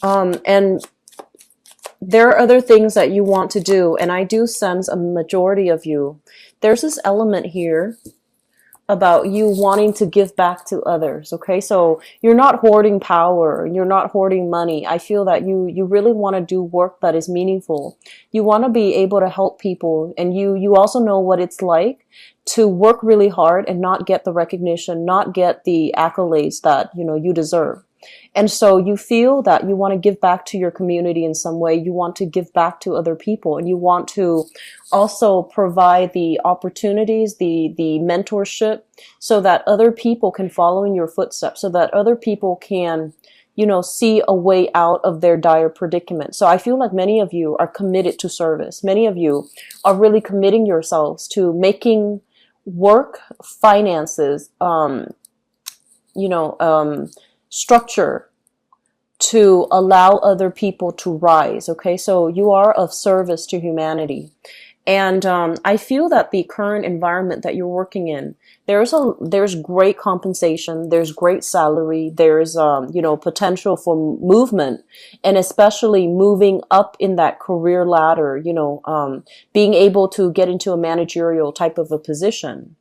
And there are other things that you want to do, and I do sense a majority of you. There's this element here about you wanting to give back to others. Okay, so you're not hoarding power, you're not hoarding money. I feel that you really want to do work that is meaningful. You want to be able to help people, and you also know what it's like to work really hard and not get the recognition, not get the accolades that you deserve. And so you feel that you want to give back to your community in some way. You want to give back to other people, and you want to also provide the opportunities, the mentorship, so that other people can follow in your footsteps, so that other people can, see a way out of their dire predicament. So I feel like many of you are committed to service. Many of you are really committing yourselves to making work, finances, structure to allow other people to rise. Okay, so you are of service to humanity. And I feel that the current environment that you're working in, there's great compensation, there's great salary, there's potential for movement, and especially moving up in that career ladder, being able to get into a managerial type of a position.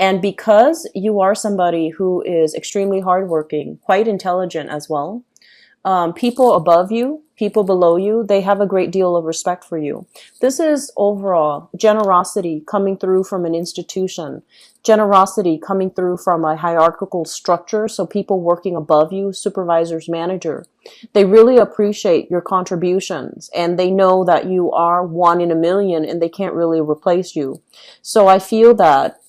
And because you are somebody who is extremely hardworking, quite intelligent as well, people above you, people below you, they have a great deal of respect for you. This is overall generosity coming through from an institution, generosity coming through from a hierarchical structure. So people working above you, supervisors, manager, they really appreciate your contributions, and they know that you are one in a million and they can't really replace you. So I feel that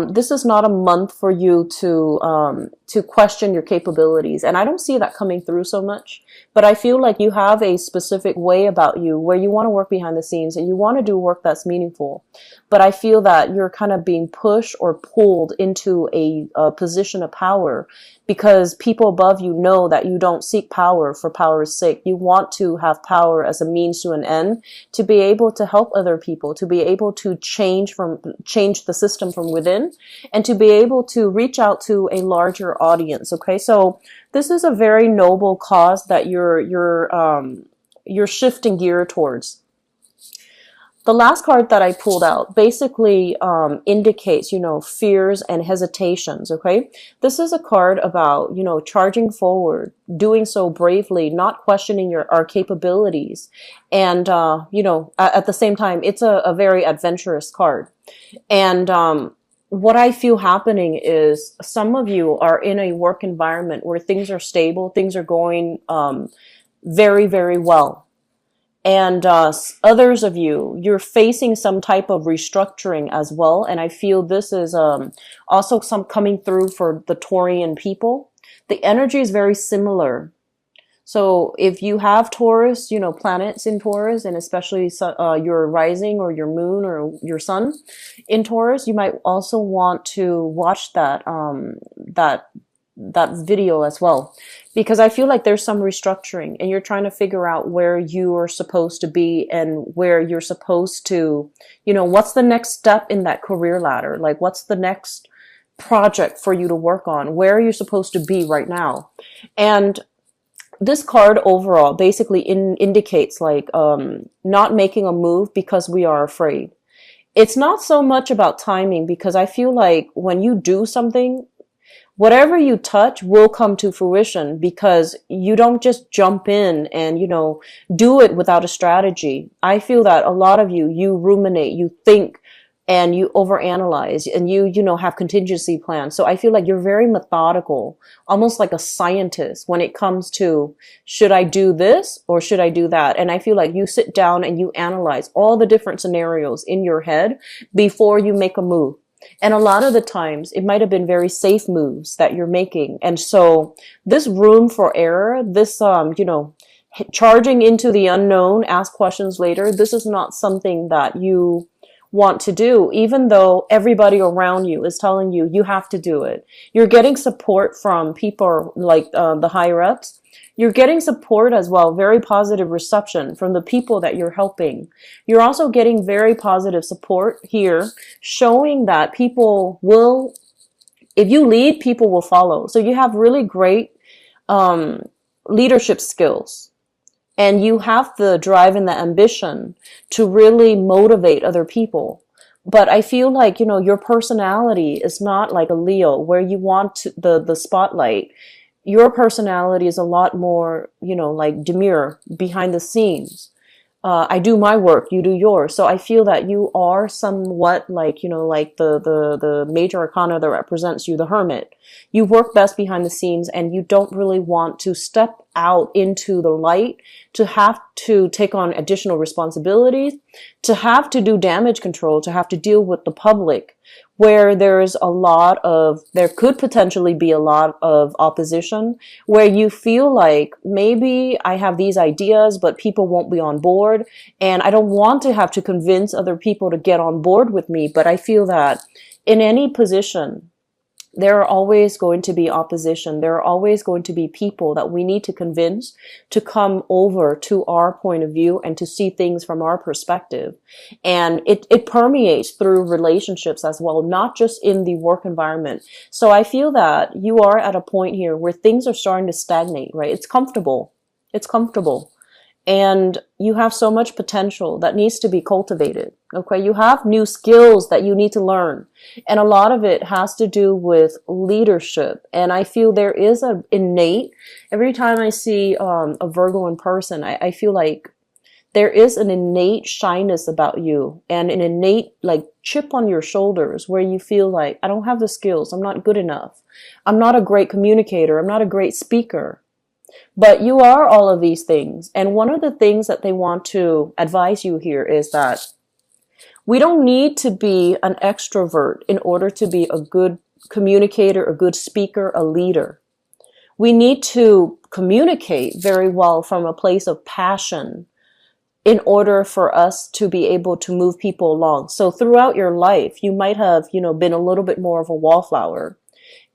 this is not a month for you to question your capabilities. And I don't see that coming through so much, but I feel like you have a specific way about you where you want to work behind the scenes and you want to do work that's meaningful. But I feel that you're kind of being pushed or pulled into a position of power because people above you know that you don't seek power for power's sake. You want to have power as a means to an end, to be able to help other people, to be able to change the system from within, and to be able to reach out to a larger audience. Okay, so this is a very noble cause that you're shifting gear towards. The last card that I pulled out basically indicates, fears and hesitations, okay? This is a card about, charging forward, doing so bravely, not questioning our capabilities. And, at the same time, it's a very adventurous card. And what I feel happening is some of you are in a work environment where things are stable, things are going very, very well. And others of you, you're facing some type of restructuring as well. And I feel this is also some coming through for the Taurian people. The energy is very similar. So if you have Taurus, planets in Taurus, and especially your rising or your moon or your sun in Taurus, you might also want to watch that video as well, because I feel like there's some restructuring and you're trying to figure out where you are supposed to be and where you're supposed to, what's the next step in that career ladder? Like, what's the next project for you to work on? Where are you supposed to be right now? And this card overall basically indicates like not making a move because we are afraid. It's not so much about timing, because I feel like when you do something, whatever you touch will come to fruition, because you don't just jump in and, do it without a strategy. I feel that a lot of you ruminate, you think, and you overanalyze, and you have contingency plans. So I feel like you're very methodical, almost like a scientist when it comes to, should I do this or should I do that? And I feel like you sit down and you analyze all the different scenarios in your head before you make a move. And a lot of the times it might have been very safe moves that you're making. And so this room for error, this, charging into the unknown, ask questions later, this is not something that you want to do, even though everybody around you is telling you, you have to do it. You're getting support from people like the higher ups. You're getting support as well, very positive reception from the people that you're helping. You're also getting very positive support here, showing that people will, if you lead, people will follow. So you have really great leadership skills, and you have the drive and the ambition to really motivate other people. But I feel like, your personality is not like a Leo where you want the spotlight. Your personality is a lot more, like demure behind the scenes. I do my work, you do yours. So I feel that you are somewhat like, like the major arcana that represents you, the hermit. You work best behind the scenes and you don't really want to step out into the light, to have to take on additional responsibilities, to have to do damage control, to have to deal with the public, where there could potentially be a lot of opposition, where you feel like maybe I have these ideas, but people won't be on board. And I don't want to have to convince other people to get on board with me. But I feel that in any position, there are always going to be opposition. There are always going to be people that we need to convince to come over to our point of view and to see things from our perspective. And it permeates through relationships as well, not just in the work environment. So I feel that you are at a point here where things are starting to stagnate, right? It's comfortable. It's comfortable. And you have so much potential that needs to be cultivated. Okay. You have new skills that you need to learn. And a lot of it has to do with leadership. And I feel there is every time I see a Virgo in person, I feel like there is an innate shyness about you and an innate like chip on your shoulders where you feel like, I don't have the skills. I'm not good enough. I'm not a great communicator. I'm not a great speaker. But you are all of these things. And one of the things that they want to advise you here is that we don't need to be an extrovert in order to be a good communicator, a good speaker, a leader. We need to communicate very well from a place of passion in order for us to be able to move people along. So throughout your life, you might have, been a little bit more of a wallflower.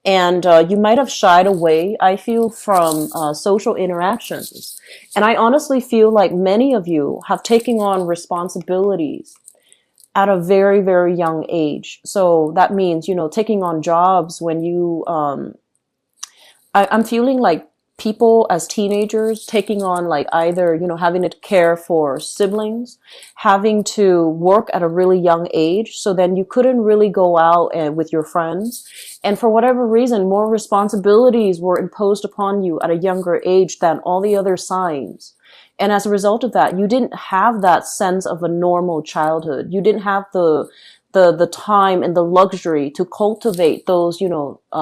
And you might have shied away, I feel, from social interactions. And I honestly feel like many of you have taken on responsibilities at a very, very young age. So that means, taking on jobs when I'm feeling like people as teenagers taking on like either, having to care for siblings, having to work at a really young age. So then you couldn't really go out and with your friends. And for whatever reason, more responsibilities were imposed upon you at a younger age than all the other signs. And as a result of that, you didn't have that sense of a normal childhood. You didn't have the time and the luxury to cultivate those,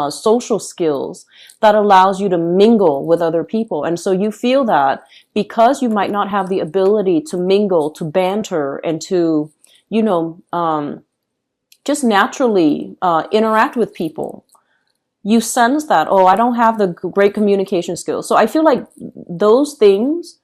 social skills that allows you to mingle with other people. And so you feel that because you might not have the ability to mingle, to banter, and to, just naturally interact with people, you sense that, oh, I don't have the great communication skills. So I feel like those things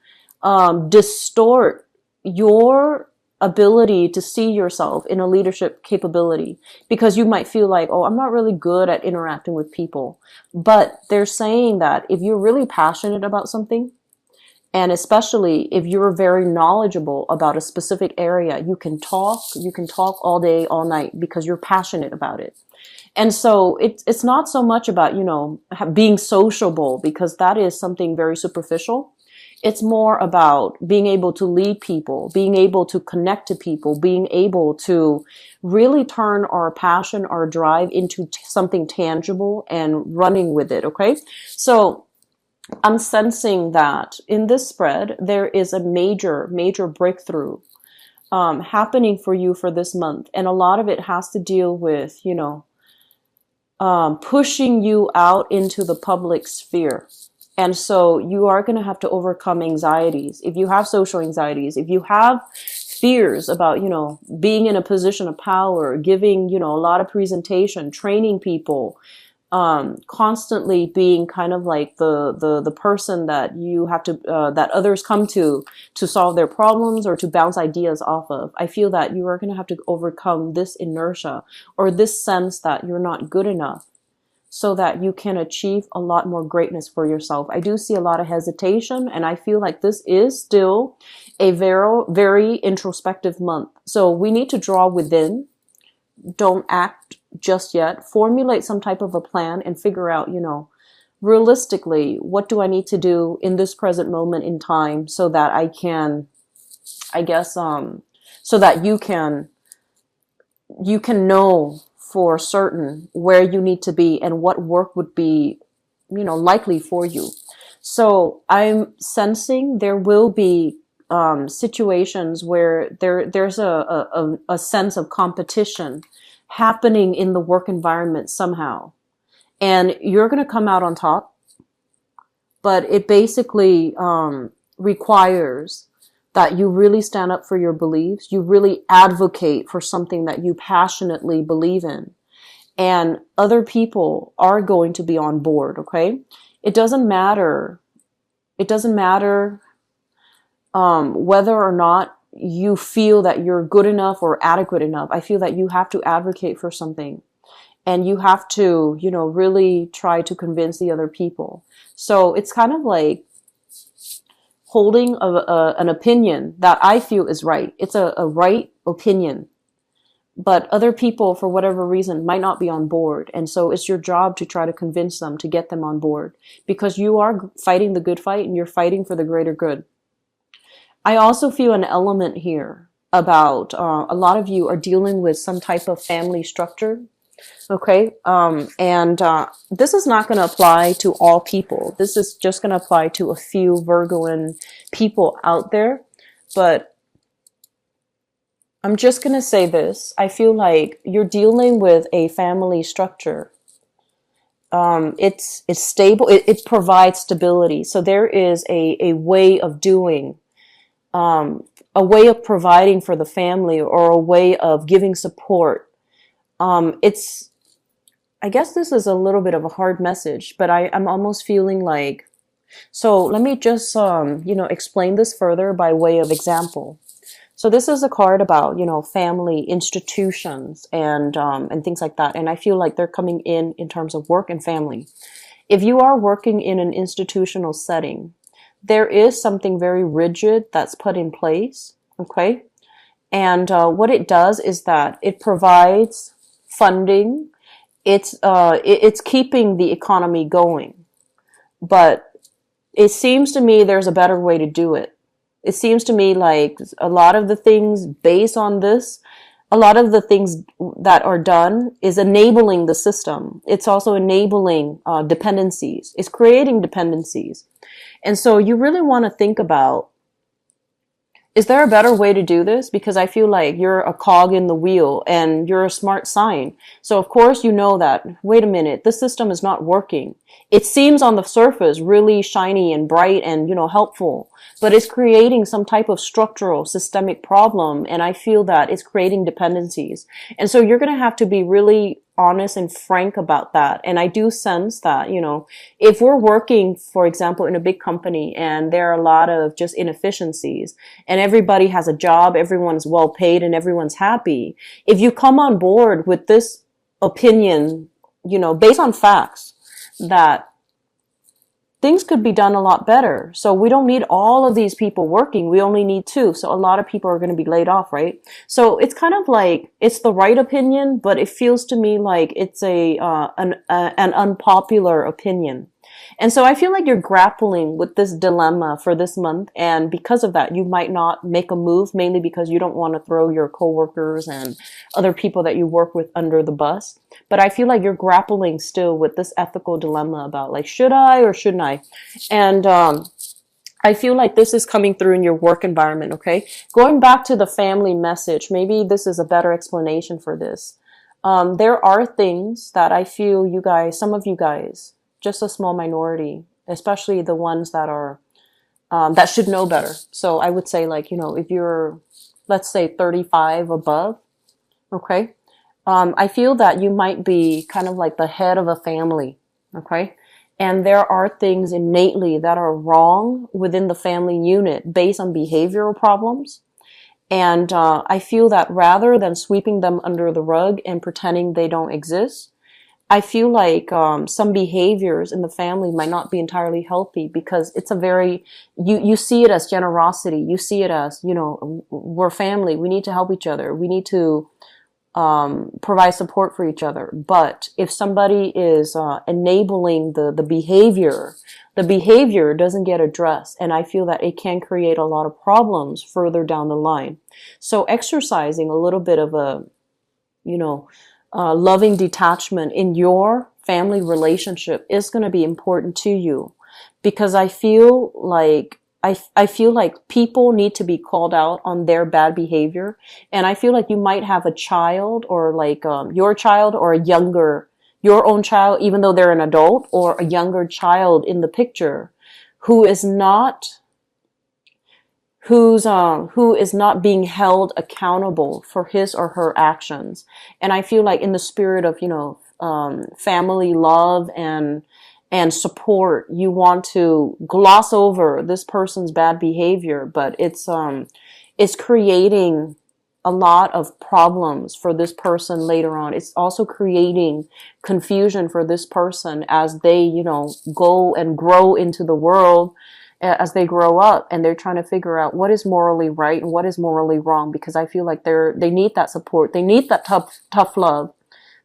distort your ability to see yourself in a leadership capability, because you might feel like, oh, I'm not really good at interacting with people. But they're saying that if you're really passionate about something, and especially if you're very knowledgeable about a specific area, you can talk all day, all night because you're passionate about it. And so it's not so much about, being sociable, because that is something very superficial. It's more about being able to lead people, being able to connect to people, being able to really turn our passion, our drive into something tangible and running with it. Okay. So I'm sensing that in this spread, there is a major, major breakthrough happening for you for this month. And a lot of it has to deal with, pushing you out into the public sphere. And so you are going to have to overcome anxieties. If you have social anxieties, if you have fears about, being in a position of power, giving, a lot of presentation, training people, constantly being kind of like the person that you have to, that others come to solve their problems or to bounce ideas off of. I feel that you are going to have to overcome this inertia or this sense that you're not good enough, so that you can achieve a lot more greatness for yourself. I do see a lot of hesitation, and I feel like this is still a very, very introspective month. So we need to draw within. Don't act just yet. Formulate some type of a plan and figure out, realistically, what do I need to do in this present moment in time so that I can, I guess, so that you can know for certain where you need to be and what work would be, likely for you. So I'm sensing there will be situations where there's a sense of competition happening in the work environment somehow. And you're going to come out on top, but it basically requires that you really stand up for your beliefs. You really advocate for something that you passionately believe in. And other people are going to be on board, okay? It doesn't matter. It doesn't matter whether or not you feel that you're good enough or adequate enough. I feel that you have to advocate for something. And you have to, really try to convince the other people. So it's kind of like holding an opinion that I feel is right. It's a right opinion. But other people, for whatever reason, might not be on board. And so it's your job to try to convince them, to get them on board. Because you are fighting the good fight and you're fighting for the greater good. I also feel an element here about a lot of you are dealing with some type of family structure. Okay, and this is not going to apply to all people. This is just going to apply to a few Virgoan people out there. But I'm just going to say this. I feel like you're dealing with a family structure. It's stable. It provides stability. So there is a way of doing, a way of providing for the family, or a way of giving support. I guess this is a little bit of a hard message, but I'm almost feeling like, so let me just, explain this further by way of example. So this is a card about, family institutions and things like that. And I feel like they're coming in terms of work and family. If you are working in an institutional setting, there is something very rigid that's put in place. Okay. And what it does is that it provides funding. It's keeping the economy going, but it seems to me there's a better way to do it. It seems to me like a lot of the things based on this, a lot of the things that are done is enabling the system. It's also enabling dependencies. It's creating dependencies. And so you really want to think about, is there a better way to do this? Because I feel like you're a cog in the wheel and you're a smart sign. So of course you know that, wait a minute, this system is not working. It seems on the surface really shiny and bright and, helpful, but it's creating some type of structural systemic problem. And I feel that it's creating dependencies. And so you're going to have to be really honest and frank about that. And I do sense that, if we're working, for example, in a big company and there are a lot of just inefficiencies and everybody has a job, everyone's well paid and everyone's happy. If you come on board with this opinion, based on facts, that things could be done a lot better. So we don't need all of these people working. We only need 2. So a lot of people are going to be laid off, right? So it's kind of like, it's the right opinion, but it feels to me like it's an unpopular opinion. And so I feel like you're grappling with this dilemma for this month. And because of that, you might not make a move, mainly because you don't want to throw your coworkers and other people that you work with under the bus. But I feel like you're grappling still with this ethical dilemma about like, should I or shouldn't I? And I feel like this is coming through in your work environment, okay? Going back to the family message, maybe this is a better explanation for this. There are things that I feel you guys, some of you guys, just a small minority, especially the ones that are, that should know better. So I would say like, if you're, let's say 35 above, okay? I feel that you might be kind of like the head of a family, okay? And there are things innately that are wrong within the family unit based on behavioral problems. And I feel that rather than sweeping them under the rug and pretending they don't exist, I feel like some behaviors in the family might not be entirely healthy because it's a very, you see it as generosity. You see it as, we're family. We need to help each other. We need to provide support for each other. But if somebody is enabling the behavior doesn't get addressed, and I feel that it can create a lot of problems further down the line. So exercising a little bit of a, loving detachment in your family relationship is going to be important to you, because I feel like people need to be called out on their bad behavior. And I feel like you might have a child, or like your child, or your own child, even though they're an adult, or a younger child in the picture who is not being held accountable for his or her actions. And I feel like in the spirit of, family love and support, you want to gloss over this person's bad behavior, but it's creating a lot of problems for this person later on. It's also creating confusion for this person as they, go and grow into the world, as they grow up, and they're trying to figure out what is morally right and what is morally wrong, because I feel like they need that support. They need that tough love.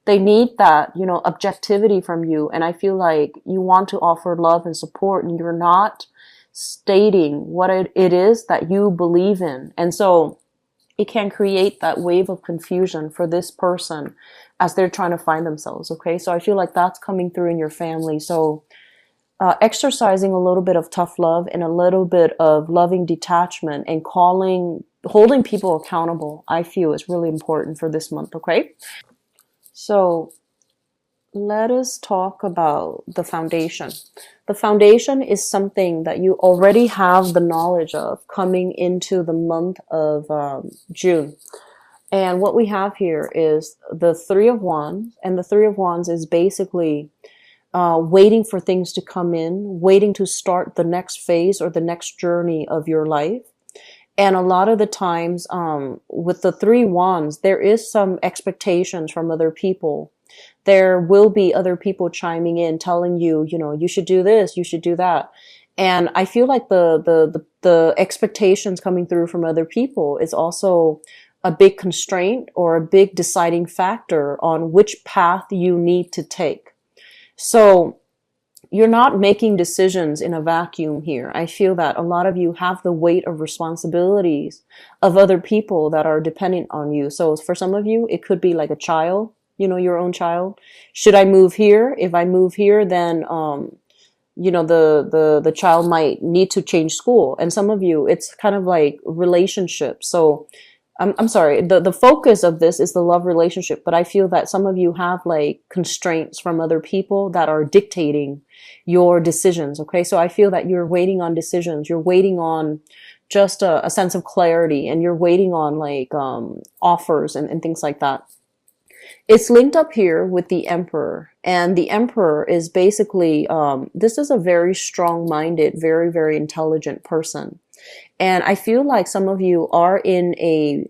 They need that, objectivity from you. And I feel like you want to offer love and support, and you're not stating what it is that you believe in. And so it can create that wave of confusion for this person as they're trying to find themselves. Okay. So I feel like that's coming through in your family. So exercising a little bit of tough love and a little bit of loving detachment and holding people accountable, I feel is really important for this month. Okay. So let us talk about the foundation. The foundation is something that you already have the knowledge of coming into the month of June. And what we have here is the Three of Wands. And the Three of Wands is basically waiting for things to come in, waiting to start the next phase or the next journey of your life. And a lot of the times, with the Three Wands, there is some expectations from other people. There will be other people chiming in, telling you, you should do this, you should do that. And I feel like the expectations coming through from other people is also a big constraint or a big deciding factor on which path you need to take. So you're not making decisions in a vacuum here. I feel that a lot of you have the weight of responsibilities of other people that are dependent on you. So for some of you, it could be like a child, your own child. Should I move here? If I move here, then, the child might need to change school. And some of you, it's kind of like relationships. So I'm sorry, the focus of this is the love relationship, but I feel that some of you have like constraints from other people that are dictating your decisions. Okay. So I feel that you're waiting on decisions. You're waiting on just a sense of clarity, and you're waiting on like, offers and things like that. It's linked up here with the Emperor, and the Emperor is basically, this is a very strong-minded, very, very intelligent person. And I feel like some of you are in a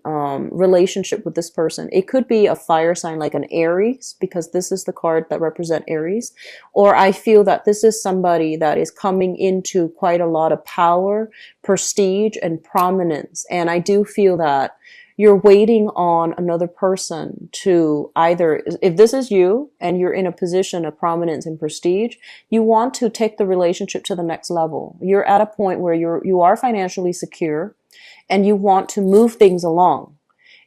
relationship with this person. It could be a fire sign like an Aries, because this is the card that represents Aries. Or I feel that this is somebody that is coming into quite a lot of power, prestige, and prominence. And I do feel that you're waiting on another person to either, if this is you and you're in a position of prominence and prestige, you want to take the relationship to the next level. You're at a point where you are financially secure and you want to move things along.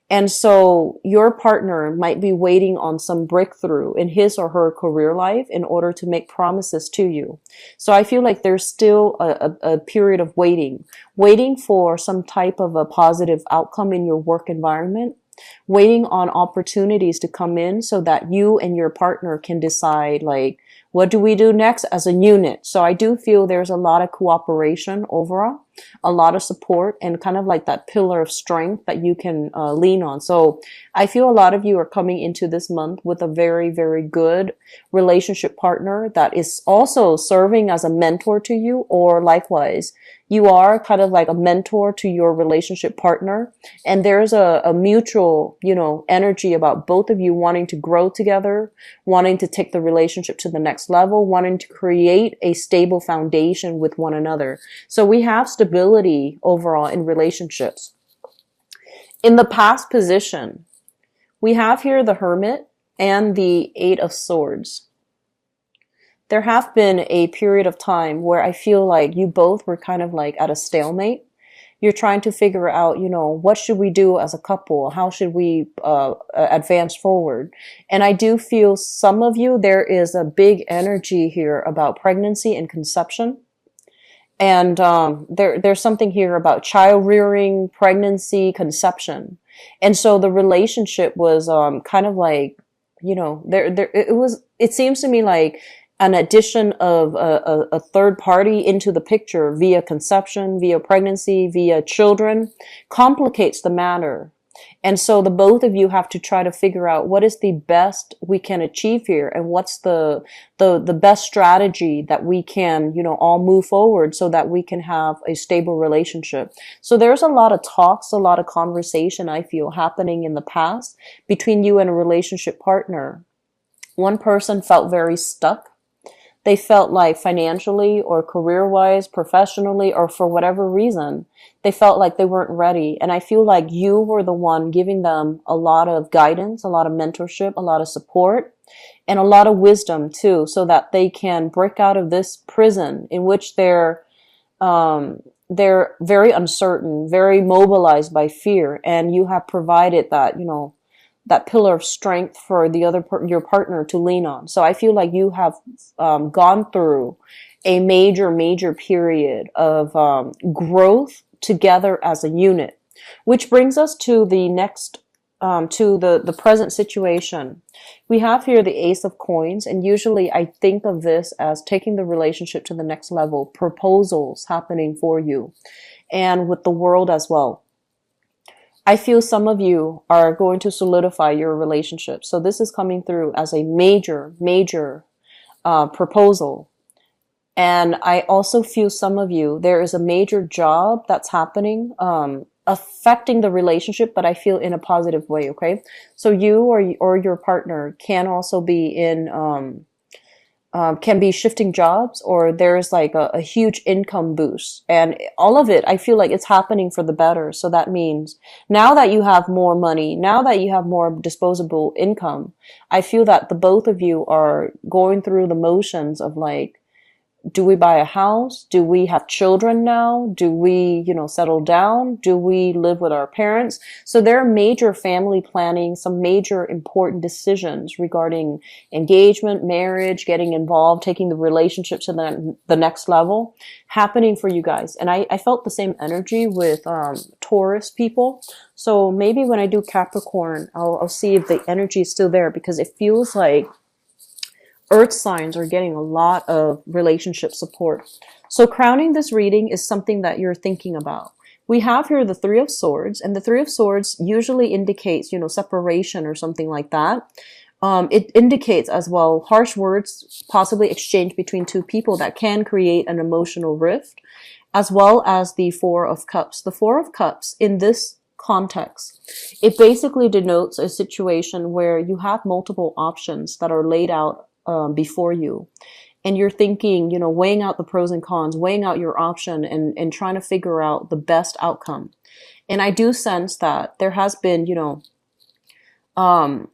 And so your partner might be waiting on some breakthrough in his or her career life in order to make promises to you. So I feel like there's still a period of waiting for some type of a positive outcome in your work environment, waiting on opportunities to come in so that you and your partner can decide, like, what do we do next as a unit? So I do feel there's a lot of cooperation overall, a lot of support, and kind of like that pillar of strength that you can lean on. So I feel a lot of you are coming into this month with a very, very good relationship partner that is also serving as a mentor to you, or likewise, you are kind of like a mentor to your relationship partner. And there's a mutual, energy about both of you wanting to grow together, wanting to take the relationship to the next level, wanting to create a stable foundation with one another. So we have stability overall in relationships. In the past position, We have here the Hermit and the Eight of Swords. There have been a period of time where I feel like you both were kind of like at a stalemate. You're trying to figure out, what should we do as a couple? How should we advance forward? And I do feel some of you, there is a big energy here about pregnancy and conception. And there's something here about child rearing, pregnancy, conception. And so the relationship was kind of like, it seems to me like an addition of a third party into the picture via conception, via pregnancy, via children complicates the matter. And so the both of you have to try to figure out what is the best we can achieve here, and what's the best strategy that we can, all move forward so that we can have a stable relationship. So there's a lot of talks, a lot of conversation I feel happening in the past between you and a relationship partner. One person felt very stuck. They felt like financially or career-wise, professionally, or for whatever reason, they felt like they weren't ready. And I feel like you were the one giving them a lot of guidance, a lot of mentorship, a lot of support, and a lot of wisdom too, so that they can break out of this prison in which they're very uncertain, very mobilized by fear. And you have provided that, that pillar of strength for your partner to lean on. So I feel like you have gone through a major period of growth together as a unit, which brings us to the next, to the present situation. We have here the Ace of Coins, and usually I think of this as taking the relationship to the next level, proposals happening for you, and with the World as well. I feel some of you are going to solidify your relationship. So this is coming through as a major proposal. And I also feel some of you, there is a major job that's happening, affecting the relationship, but I feel in a positive way, okay? So you or your partner can also be can be shifting jobs, or there's like a huge income boost, and all of it, I feel like it's happening for the better. So that means now that you have more money, now that you have more disposable income, I feel that the both of you are going through the motions of like, do we buy a house? Do we have children now? Do we, settle down? Do we live with our parents? So there are major family planning, some major important decisions regarding engagement, marriage, getting involved, taking the relationship to the next level happening for you guys. And I felt the same energy with Taurus people. So maybe when I do Capricorn, I'll see if the energy is still there, because it feels like Earth signs are getting a lot of relationship support. So crowning this reading is something that you're thinking about. We have here the Three of Swords, and the Three of Swords usually indicates, separation or something like that. It indicates as well harsh words possibly exchanged between two people that can create an emotional rift, as well as the Four of Cups. The Four of Cups in this context, it basically denotes a situation where you have multiple options that are laid out before you, and you're thinking, weighing out the pros and cons, weighing out your option, and trying to figure out the best outcome. And I do sense that there has been, some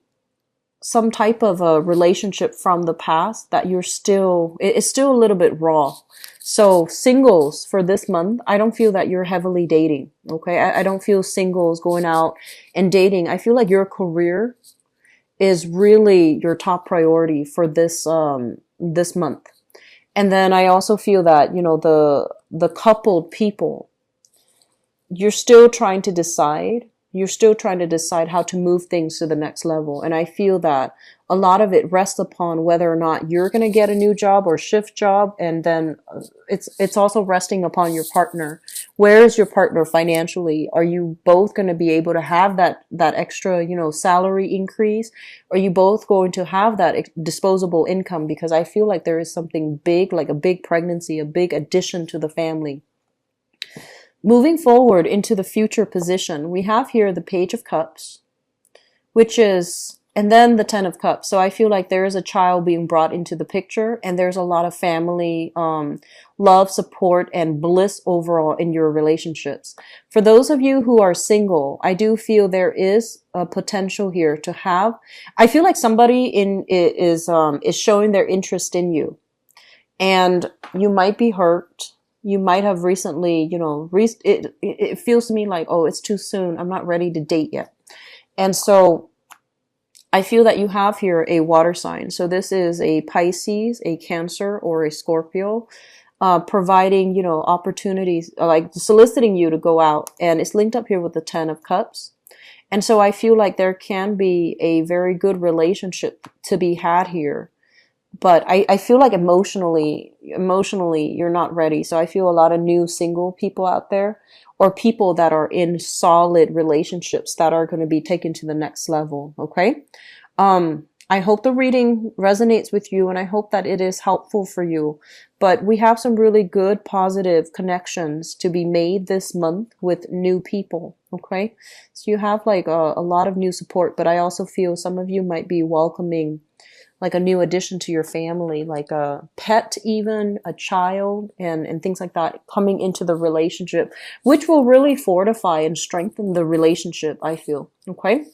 type of a relationship from the past that it's still a little bit raw. So singles for this month, I don't feel that you're heavily dating. Okay. I don't feel singles going out and dating. I feel like your career is really your top priority for this month. And then I also feel that, the coupled people, you're still trying to decide how to move things to the next level. And I feel that a lot of it rests upon whether or not you're going to get a new job or shift job. And then it's also resting upon your partner. Where is your partner financially? Are you both going to be able to have that extra, salary increase? Are you both going to have that disposable income? Because I feel like there is something big, like a big pregnancy, a big addition to the family. Moving forward into the future position, we have here the Page of Cups, which is And then the Ten of Cups. So I feel like there is a child being brought into the picture, and there's a lot of family, love, support, and bliss overall in your relationships. For those of you who are single, I do feel there is a potential here to have. I feel like somebody is showing their interest in you, and you might be hurt. You might have recently, it feels to me like, oh, it's too soon. I'm not ready to date yet. And so I feel that you have here a water sign. So this is a Pisces, a Cancer, or a Scorpio, providing, opportunities, like soliciting you to go out. And it's linked up here with the Ten of Cups. And so I feel like there can be a very good relationship to be had here. But I feel like emotionally, you're not ready. So I feel a lot of new single people out there, or people that are in solid relationships that are going to be taken to the next level. Okay. I hope the reading resonates with you, and I hope that it is helpful for you. But we have some really good, positive connections to be made this month with new people. Okay. So you have like a lot of new support, but I also feel some of you might be welcoming like a new addition to your family, like a pet, even a child, and things like that coming into the relationship, which will really fortify and strengthen the relationship, I feel. Okay.